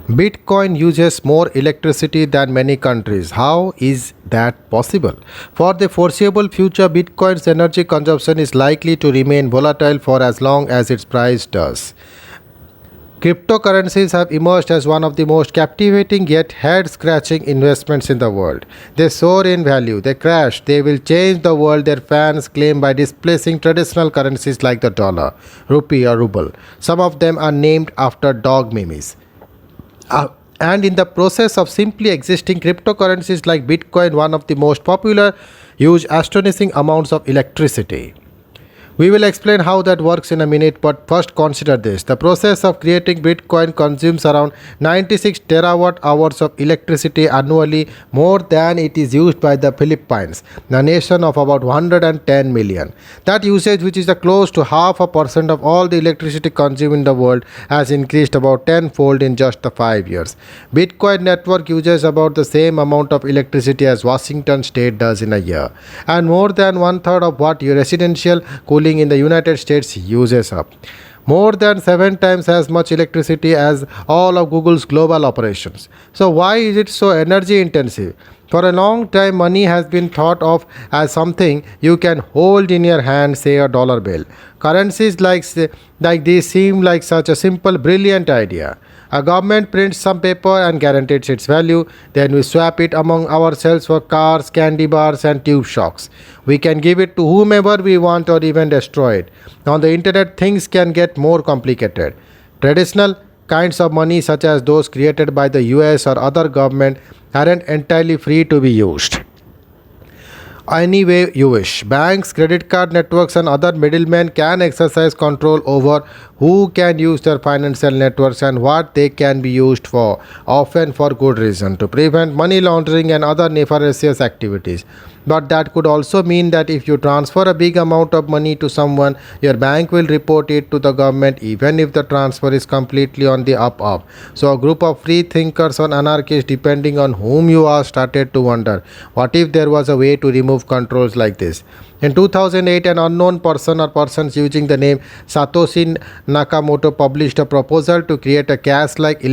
Bitcoin uses more electricity than many countries. How is that possible? For the foreseeable future, Bitcoin's energy consumption is likely to remain volatile for as long as its price does. Cryptocurrencies have emerged as one of the most captivating yet head scratching investments in the world. They soar in value, they crash, they will change the world, their fans claim, by displacing traditional currencies like the dollar, rupee, or ruble. Some of them are named after dog memes. And in the process of simply existing, cryptocurrencies like Bitcoin, one of the most popular, use astonishing amounts of electricity. We will explain how that works in a minute, but first consider this. The process of creating Bitcoin consumes around 96 terawatt hours of electricity annually, more than it is used by the Philippines, a nation of about 110 million. That usage, which is close to half a percent of all the electricity consumed in the world, has increased about tenfold in just the 5 years. Bitcoin network uses about the same amount of electricity as Washington state does in a year, and more than one third of what your residential cooling in the United States uses up. More than 7 times as much electricity as all of Google's global operations. So, why is it so energy intensive? For a long time, money has been thought of as something you can hold in your hand, say a dollar bill. Currencies like these seem like such a simple, brilliant idea. A government prints some paper and guarantees its value. Then we swap it among ourselves for cars, candy bars, and tube shocks. We can give it to whomever we want or even destroy it. On the internet, things can get more complicated. Traditional kinds of money, such as those created by the US or other government, aren't entirely free to be used any way you wish. Banks, credit card networks, and other middlemen can exercise control over who can use their financial networks and what they can be used for, often for good reason, to prevent money laundering and other nefarious activities. But that could also mean that if you transfer a big amount of money to someone, your bank will report it to the government even if the transfer is completely on the up. So a group of free thinkers or anarchists, depending on whom you are, started to wonder, what if there was a way to remove controls like this? In 2008, an unknown person or persons using the name Satoshi Nakamoto published a proposal to create a cash-like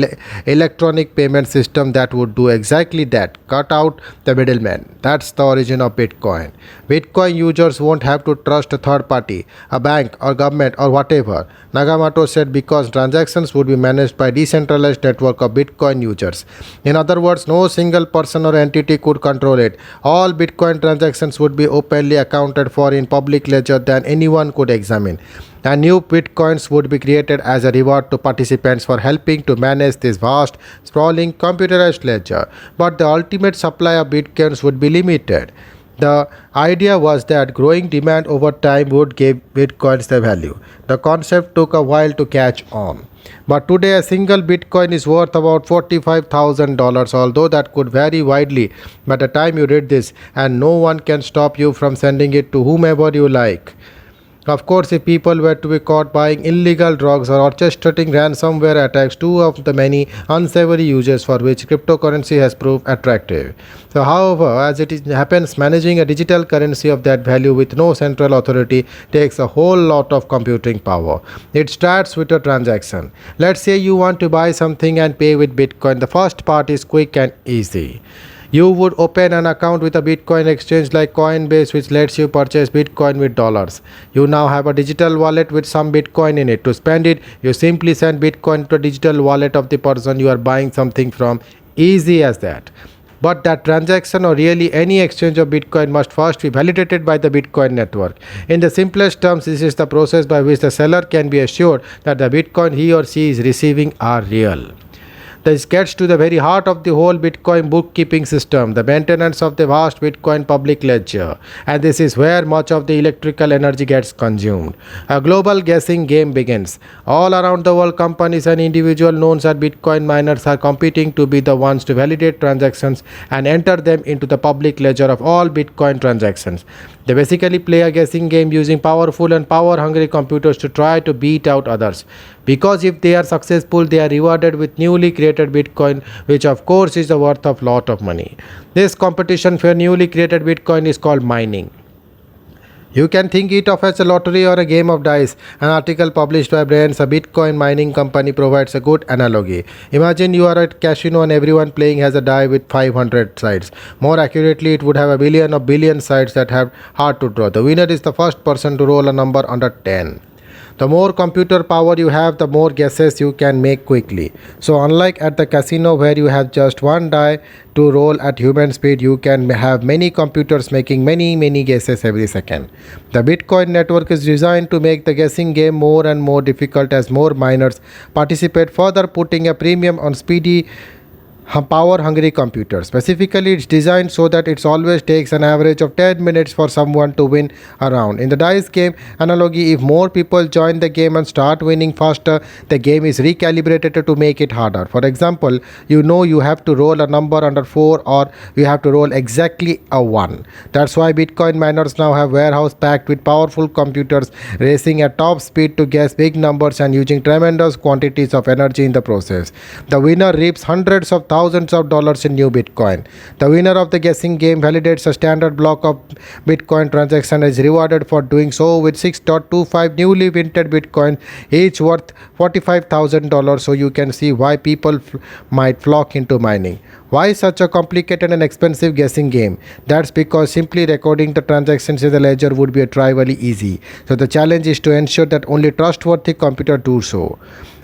electronic payment system that would do exactly that, cut out the middleman. That's the origin of Bitcoin. Bitcoin users won't have to trust a third party, a bank or government or whatever, Nakamoto said, because transactions would be managed by a decentralized network of Bitcoin users. In other words, no single person or entity could control it. All Bitcoin transactions would be openly accounted for in public ledger that anyone could examine. And new bitcoins would be created as a reward to participants for helping to manage this vast, sprawling computerized ledger. But the ultimate supply of bitcoins would be limited. The idea was that growing demand over time would give bitcoins their value. The concept took a while to catch on. But today, a single bitcoin is worth about $45,000, although that could vary widely by the time you read this, and no one can stop you from sending it to whomever you like. Of course, if people were to be caught buying illegal drugs or orchestrating ransomware attacks, two of the many unsavory uses for which cryptocurrency has proved attractive. So, however, as happens, managing a digital currency of that value with no central authority takes a whole lot of computing power. It starts with a transaction. Let's say you want to buy something and pay with Bitcoin. The first part is quick and easy. You would open an account with a Bitcoin exchange like Coinbase, which lets you purchase Bitcoin with dollars. You now have a digital wallet with some Bitcoin in it. To spend it, you simply send Bitcoin to a digital wallet of the person you are buying something from. Easy as that. But that transaction, or really any exchange of Bitcoin, must first be validated by the Bitcoin network. In the simplest terms, this is the process by which the seller can be assured that the Bitcoin he or she is receiving are real. This gets to the very heart of the whole Bitcoin bookkeeping system, the maintenance of the vast Bitcoin public ledger. And this is where much of the electrical energy gets consumed. A global guessing game begins. All around the world, companies and individuals known as Bitcoin miners are competing to be the ones to validate transactions and enter them into the public ledger of all Bitcoin transactions. They basically play a guessing game using powerful and power-hungry computers to try to beat out others. Because if they are successful, they are rewarded with newly created Bitcoin, which of course is the worth of lot of money. This competition for newly created Bitcoin is called mining. You can think it of as a lottery or a game of dice. An article published by Brands, a Bitcoin mining company, provides a good analogy. Imagine you are at a casino and everyone playing has a die with 500 sides. More accurately, it would have a billion or billion sides that have hard to draw. The winner is the first person to roll a number under 10. The more computer power you have, the more guesses you can make quickly. So, unlike at the casino where you have just one die to roll at human speed, you can have many computers making many guesses every second. The Bitcoin network is designed to make the guessing game more and more difficult as more miners participate, further putting a premium on speedy power hungry computer. Specifically, it's designed so that it always takes an average of 10 minutes for someone to win a round. In the dice game analogy, if more people join the game and start winning faster, the game is recalibrated to make it harder. For example, you know you have to roll a number under 4 or you have to roll exactly a 1. That's why Bitcoin miners now have warehouse packed with powerful computers racing at top speed to guess big numbers and using tremendous quantities of energy in the process. The winner reaps hundreds of thousands of dollars in new Bitcoin. The winner of the guessing game validates a standard block of Bitcoin transaction and is rewarded for doing so with 6.25 newly minted Bitcoin, each worth $45,000. So you can see why people might flock into mining. Why such a complicated and expensive guessing game? That's because simply recording the transactions in the ledger would be trivially easy. So the challenge is to ensure that only trustworthy computers do so.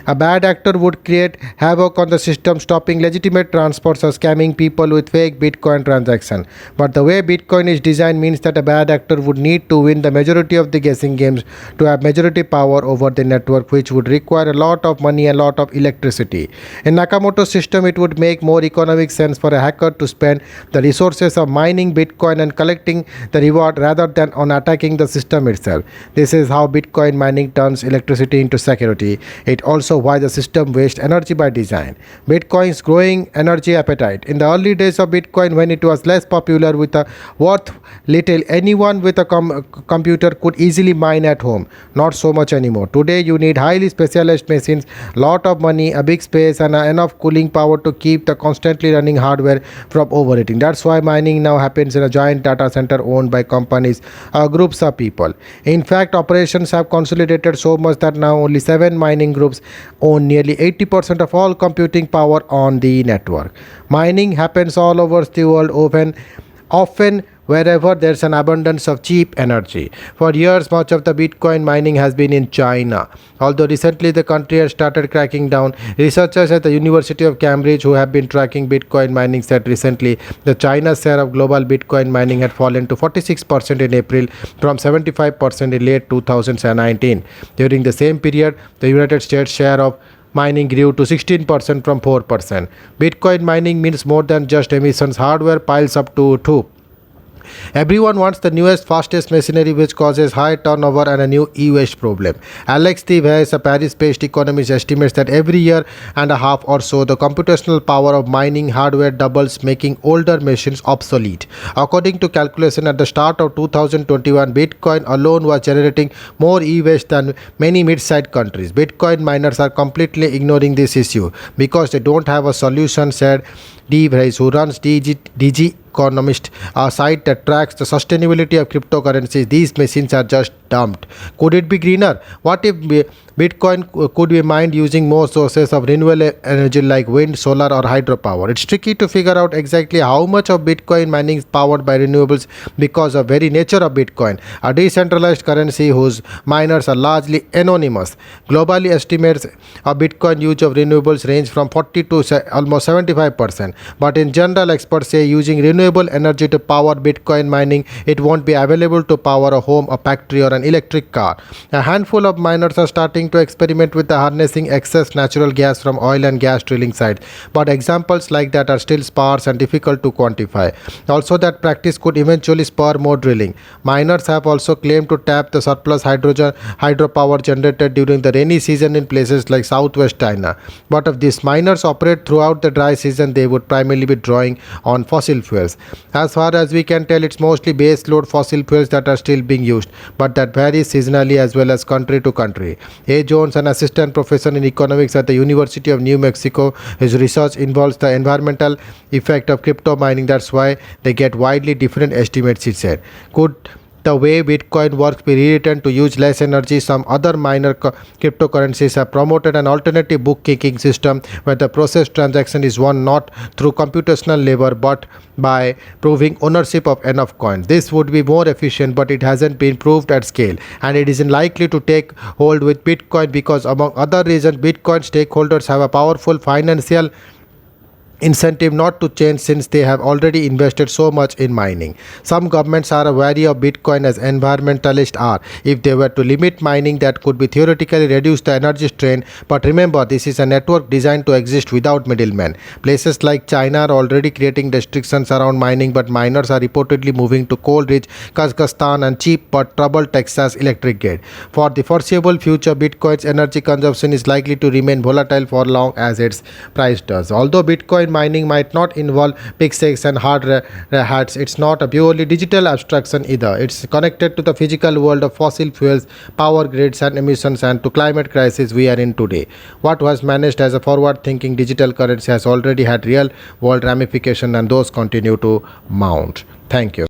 A bad actor would create havoc on the system, stopping legitimate transports or scamming people with fake Bitcoin transactions. But the way Bitcoin is designed means that a bad actor would need to win the majority of the guessing games to have majority power over the network, which would require a lot of money and a lot of electricity. In Nakamoto's system, it would make more economic sense for a hacker to spend the resources of mining Bitcoin and collecting the reward rather than on attacking the system itself. This is how Bitcoin mining turns electricity into security. It also why the system wastes energy by design. Bitcoin's growing energy appetite. In the early days of Bitcoin, when it was less popular with a worth little, anyone with a computer could easily mine at home. Not so much anymore. Today, you need highly specialized machines, lot of money, a big space, and enough cooling power to keep the constantly running hardware from overheating. That's why mining now happens in a giant data center owned by companies or groups of people. In fact, operations have consolidated so much that now only 7 mining groups own nearly 80% of all computing power on the network. Mining happens all over the world, often wherever there's an abundance of cheap energy. For years, much of the Bitcoin mining has been in China. Although recently the country has started cracking down, researchers at the University of Cambridge who have been tracking Bitcoin mining said recently the China's share of global Bitcoin mining had fallen to 46% in April from 75% in late 2019. During the same period, the United States share of mining grew to 16% from 4%. Bitcoin mining means more than just emissions. Hardware piles up to 2. Everyone wants the newest, fastest machinery which causes high turnover and a new e-waste problem. Alex Tevez, a Paris-based economist, estimates that every year and a half or so, the computational power of mining hardware doubles, making older machines obsolete. According to calculation at the start of 2021, Bitcoin alone was generating more e-waste than many mid-sized countries. Bitcoin miners are completely ignoring this issue because they don't have a solution, said Dave, who runs DG Economist, a site that tracks the sustainability of cryptocurrencies. These machines are just dumped. Could it be greener? What if Bitcoin could be mined using more sources of renewable energy like wind, solar, or hydropower? It's tricky to figure out exactly how much of Bitcoin mining is powered by renewables because of very nature of Bitcoin, a decentralized currency whose miners are largely anonymous. Globally, estimates of Bitcoin use of renewables range from 40 to almost 75%. But in general, experts say using renewable energy to power Bitcoin mining, it won't be available to power a home, a factory, or an electric car. A handful of miners are starting to experiment with the harnessing excess natural gas from oil and gas drilling sites, but examples like that are still sparse and difficult to quantify. Also, that practice could eventually spur more drilling. Miners have also claimed to tap the surplus hydropower generated during the rainy season in places like southwest China. But if these miners operate throughout the dry season, they would primarily be drawing on fossil fuels. As far as we can tell, it's mostly base load fossil fuels that are still being used, but that varies seasonally as well as country to country. A. Jones, an assistant professor in economics at the University of New Mexico, his research involves the environmental effect of crypto mining. That's why they get widely different estimates, he said. Could the way Bitcoin works be rewritten to use less energy. Some other minor cryptocurrencies have promoted an alternative bookkeeping system where the process transaction is won not through computational labor but by proving ownership of enough coins. This would be more efficient, but it hasn't been proved at scale, and it isn't likely to take hold with Bitcoin because, among other reasons, Bitcoin stakeholders have a powerful financial incentive not to change since they have already invested so much in mining. Some governments are wary of Bitcoin as environmentalists are. If they were to limit mining, that could be theoretically reduce the energy strain. But remember, this is a network designed to exist without middlemen. Places like China are already creating restrictions around mining, but miners are reportedly moving to coal-rich Kazakhstan and cheap but troubled Texas electric grid. For the foreseeable future, Bitcoin's energy consumption is likely to remain volatile for long as its price does. Although Bitcoin mining might not involve pixels and hard hats, it's not a purely digital abstraction either. It's connected to the physical world of fossil fuels, power grids and emissions, and to climate crisis we are in today. What was managed as a forward-thinking digital currency has already had real-world ramifications, and those continue to mount. Thank you.